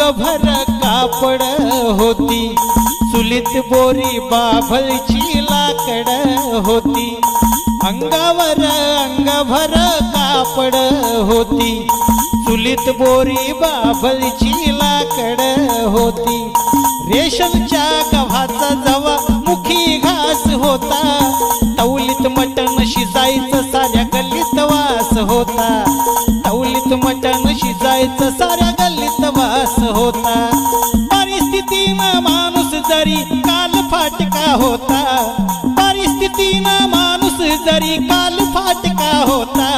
अंगभर कापड होती, चुलीत बोरी बाभळची लाकड होती. अंगावर अंगभर कापड होती, चुलीत बोरी बाभळची लाकड होती. रेशमच्या गव्हाचा जवा मुखी घास होता, तवलीत मटण शिजायचं साऱ्या गल्लीत वास होता. तवलीत मटण शिजायचं साऱ्या गल्लीत वास होता. परिस्थितीनं माणूस जरी काल फाटका होता, परिस्थितीनं माणूस जरी काल फाटका होता.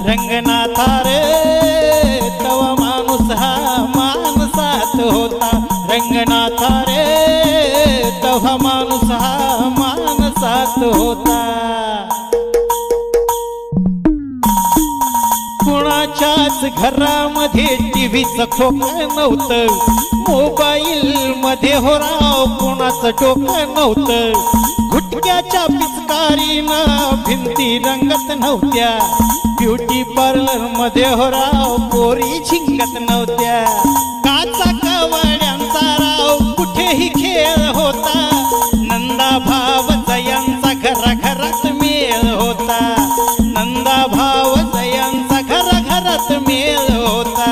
रंगनाथा रे तवा माणूस हा माणसात होता. रंगनाथा रे तवा माणूस हा माणसात होता. कुणाच्याच घरामध्ये टीव्हीचं खोकं नव्हतं, मोबाईल मध्ये हो राव कुणाचं डोकं नव्हतं. गुटक्याच्या पिचकारीनं भिंती रंगत नव्हत्या, ब्युटी पार्लर मध्ये हो राव पोरी झिंगत नव्हत्या. काचा कवड्यांचा राव कुठेही खेळ होता, नंदा भाव जयांचा घराघरात मेळ होता. नंदा भाव जयांचा घराघरात मेळ होता.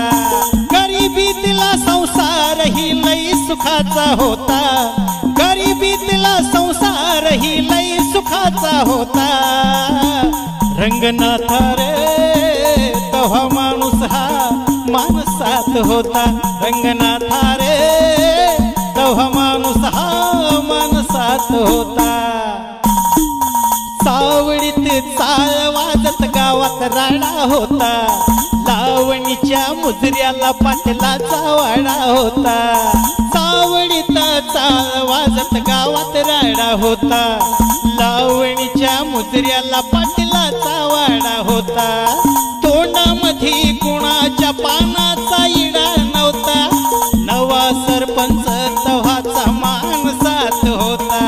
गरिबीतला संसार ही लई सुखाचा होता, गरिबीतला संसार ही लई सुखाचा होता. रंगनाथा रे तवा माणूस हा माणसात होता. रंगनाथा रे तवा माणूस हा माणसात होता. सावळीत चाळ वाजत गावात राडा होता, लावणीच्या मुजऱ्याला पाटलाचा वाडा होता. सावळीत चाळ वाजत गावात राडा होता, लावणीच्या मुजऱ्याला पाटलाचा वाडा होता. तोंडामध्ये कुणाच्या पानाचा इडा नव्हता, नवा सरपंच तव्हाचा माणसात होता.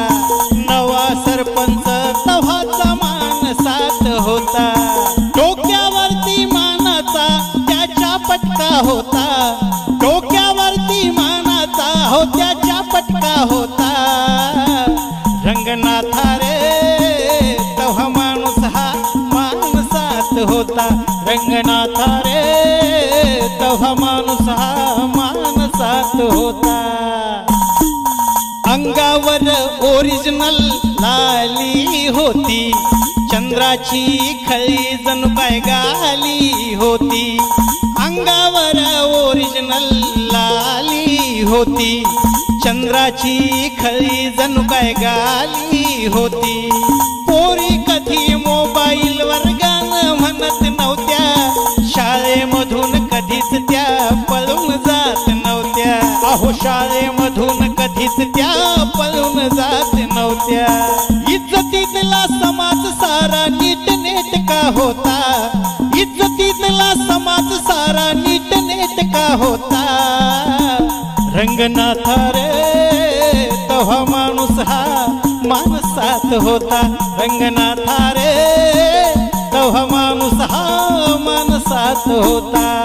नवा सरपंच तव्हाचा माणसात होता. डोक्यावरती मानाचा त्याच्या पटका होता, डोक्यावरती मानाचा हो त्याच्या पटका होता. रंगनाथा रे तव्हा माणूस हा माणसात होता. रंगनाथा रे तव्हा माणूस हा माणसात होता. अंगावर ओरिजिनल लाली होती, चंद्राची खळी जणू काय गाली होती. अंगावर ओरिजिनल लाली होती, चंद्राची खळी जणू काय गाली होती. पोरी कधी मोबाईलवर गाणं म्हणत नव्हत्या, शाळेमधून कधीच त्या पळून जात नव्हत्या. अहो शाळेमधून कधीच त्या पळून जात नव्हत्या. इज्जतीतला समाज सारा नीटनेटका होता, इज्जतीतला समाज सारा नीटनेटका होता. रंगनाथा रे तव्हा माणूस हा माणसात होता. रंगनाथा रे तव्हा माणूस हा माणसात होता.